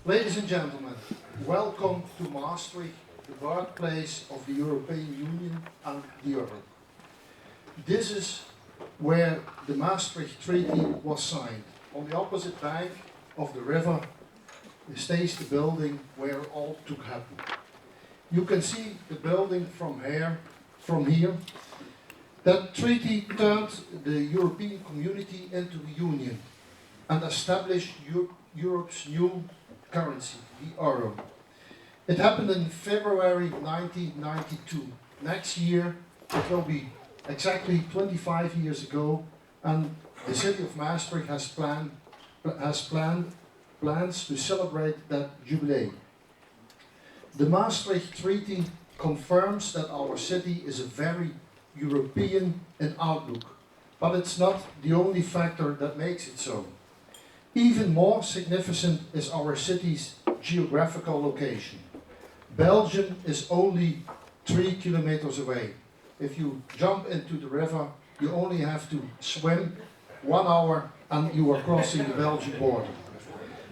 Ladies and gentlemen, welcome to Maastricht, the birthplace of the European Union and the Euro. This is where the Maastricht Treaty was signed. On the opposite bank of the river stays the building where all took happen. You can see the building from here. That treaty turned the European community into a union and established Europe's new currency, the euro. It happened in February 1992. Next year it will be exactly 25 years ago, and the city of Maastricht has plans to celebrate that jubilee. The Maastricht Treaty confirms that our city is a very European in outlook, but it's not the only factor that makes it so. Even more significant is our city's geographical location. Belgium is only 3 kilometers away. If you jump into the river, you only have to swim 1 hour and you are crossing the Belgian border.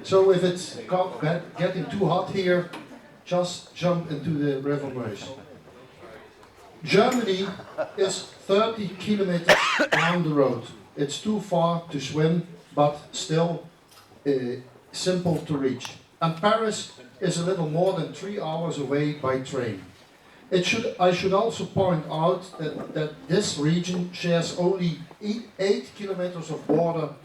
So if it's getting too hot here, just jump into the river Meuse. Germany is 30 kilometers down the road. It's too far to swim, but still simple to reach. And Paris is a little more than 3 hours away by train. I should also point out that this region shares only 8 kilometers of border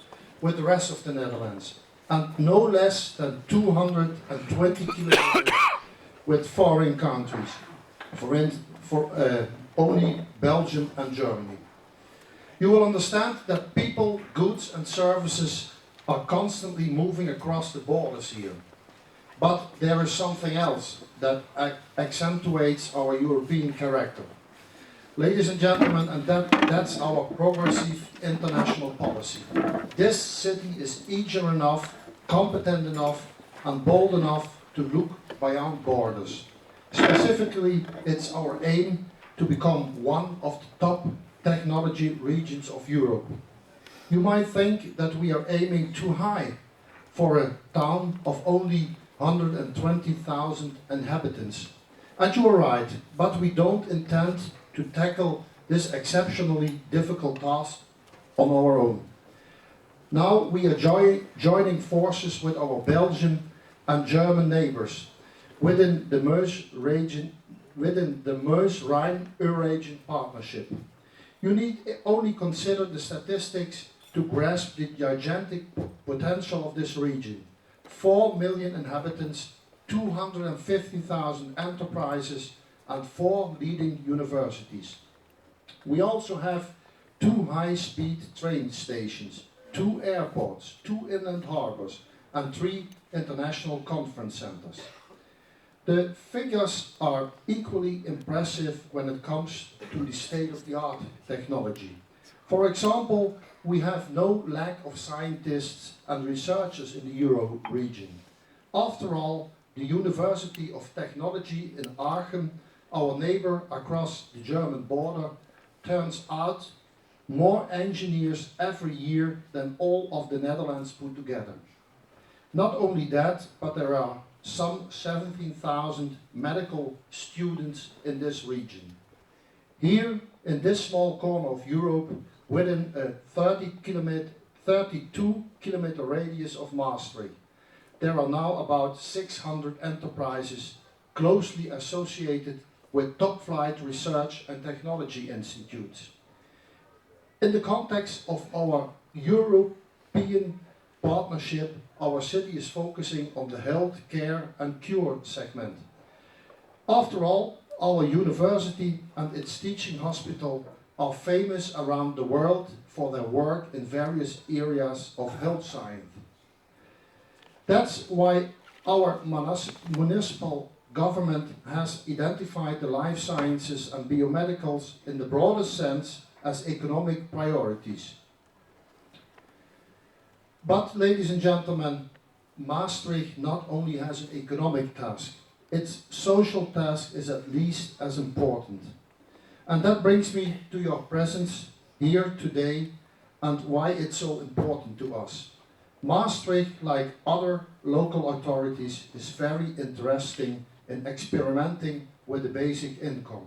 with the rest of the Netherlands, and no less than 220 kilometers with foreign countries, for only Belgium and Germany. You will understand that people, goods and services are constantly moving across the borders here. But there is something else that accentuates our European character. Ladies and gentlemen, and that's our progressive international policy. This city is eager enough, competent enough, and bold enough to look beyond borders. Specifically, it's our aim to become one of the top technology regions of Europe. You might think that we are aiming too high for a town of only 120,000 inhabitants. And you are right, but we don't intend to tackle this exceptionally difficult task on our own. Now we are joining forces with our Belgian and German neighbors within the Meuse-Rhine-Eurasian Partnership. You need only consider the statistics to grasp the gigantic potential of this region. 4 million inhabitants, 250,000 enterprises, and 4 leading universities. We also have 2 high-speed train stations, 2 airports, 2 inland harbors, and 3 international conference centers. The figures are equally impressive when it comes to the state-of-the-art technology. For example, we have no lack of scientists and researchers in the Euro region. After all, the University of Technology in Aachen, our neighbor across the German border, turns out more engineers every year than all of the Netherlands put together. Not only that, but there are some 17,000 medical students in this region. Here, in this small corner of Europe, within a 32 kilometer radius of Maastricht, there are now about 600 enterprises closely associated with top-flight research and technology institutes. In the context of our European partnership, our city is focusing on the health, care and cure segment. After all, our university and its teaching hospital are famous around the world for their work in various areas of health science. That's why our municipal government has identified the life sciences and biomedicals in the broadest sense as economic priorities. But, ladies and gentlemen, Maastricht not only has an economic task, its social task is at least as important. And that brings me to your presence here today and why it's so important to us. Maastricht, like other local authorities, is very interesting in experimenting with the basic income.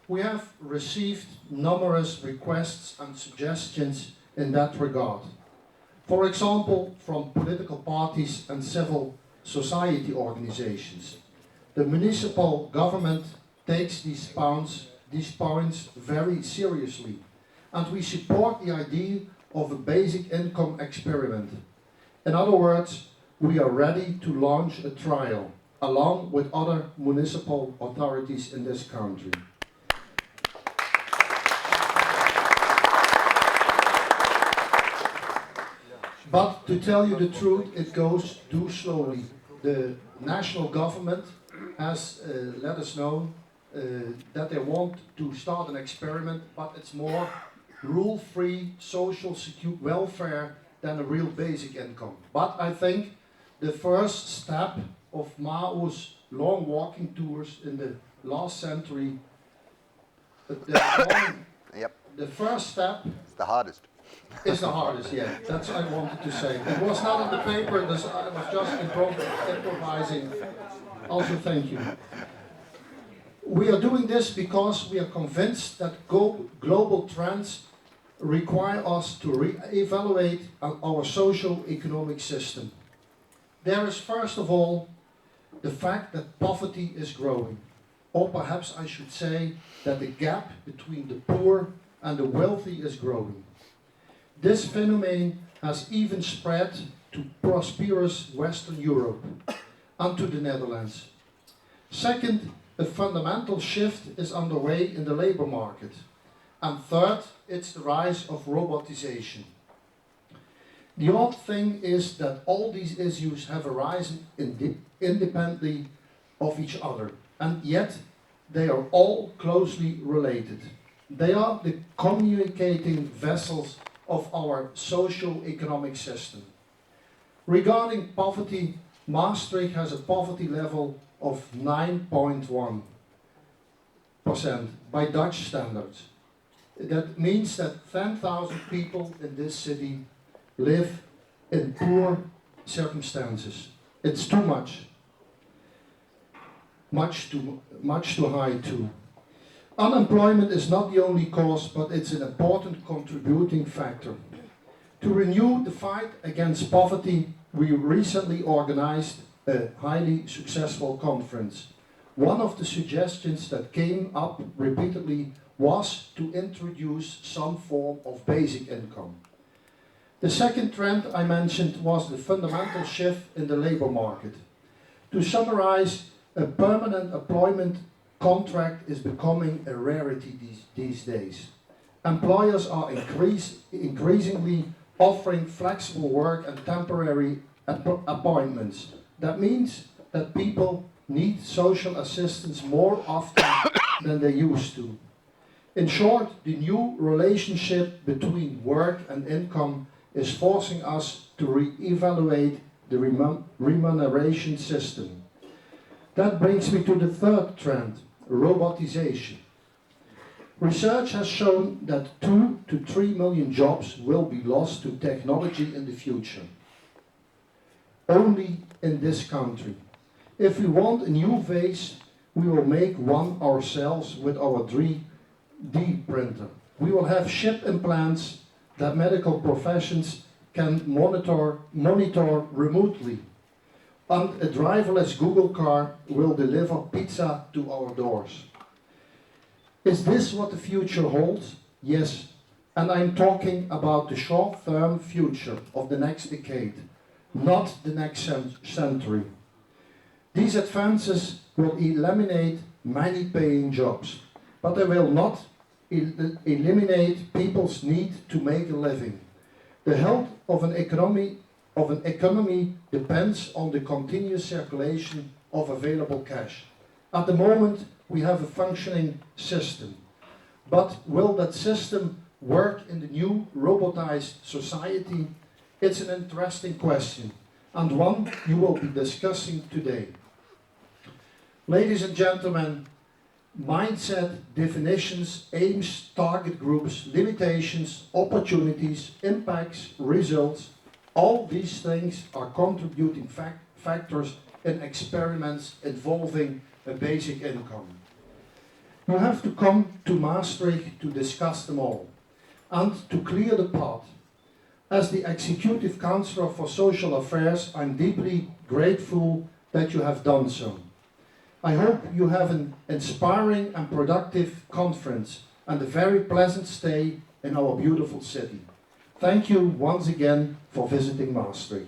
We have received numerous requests and suggestions in that regard. For example, from political parties and civil society organizations. The municipal government takes these points very seriously, and we support the idea of a basic income experiment. In other words, we are ready to launch a trial, along with other municipal authorities in this country. But to tell you the truth, it goes too slowly. The national government has let us know that they want to start an experiment, but it's more rule-free social welfare than a real basic income. But I think the first step of Mao's long walking tours in the last century, the first step It's the hardest. is the hardest, yeah. That's what I wanted to say. It was not on the paper, I was just improvising. Also, thank you. We are doing this because we are convinced that global trends require us to re-evaluate our socio-economic system. There is, first of all, the fact that poverty is growing. Or perhaps I should say that the gap between the poor and the wealthy is growing. This phenomenon has even spread to prosperous Western Europe and to the Netherlands. Second, a fundamental shift is underway in the labor market. And third, it's the rise of robotization. The odd thing is that all these issues have arisen independently of each other, and yet they are all closely related. They are the communicating vessels of our socio-economic system. Regarding poverty, Maastricht has a poverty level of 9.1% by Dutch standards. That means that 10,000 people in this city live in poor circumstances. It's too much. Much too high too. Unemployment is not the only cause, but it's an important contributing factor. To renew the fight against poverty, we recently organized a highly successful conference. One of the suggestions that came up repeatedly was to introduce some form of basic income. The second trend I mentioned was the fundamental shift in the labor market. To summarize, a permanent employment contract is becoming a rarity these days. Employers are increasingly offering flexible work and temporary appointments. That means that people need social assistance more often than they used to. In short, the new relationship between work and income is forcing us to re-evaluate the remuneration system. That brings me to the third trend, robotization. Research has shown that 2 to 3 million jobs will be lost to technology in the future. Only in this country. If we want a new vase, we will make one ourselves with our 3D printer. We will have chip implants that medical professions can monitor remotely. And a driverless Google car will deliver pizza to our doors. Is this what the future holds? Yes. And I'm talking about the short-term future of the next decade, not the next century. These advances will eliminate many paying jobs, but they will not eliminate people's need to make a living. The health of an economy depends on the continuous circulation of available cash. At the moment, we have a functioning system. But will that system work in the new robotized society? It's an interesting question, and one you will be discussing today. Ladies and gentlemen, mindset, definitions, aims, target groups, limitations, opportunities, impacts, results, All these things are contributing factors in experiments involving a basic income. You have to come to Maastricht to discuss them all and to clear the path. As the Executive Councillor for Social Affairs, I'm deeply grateful that you have done so. I hope you have an inspiring and productive conference and a very pleasant stay in our beautiful city. Thank you once again for visiting Maastricht.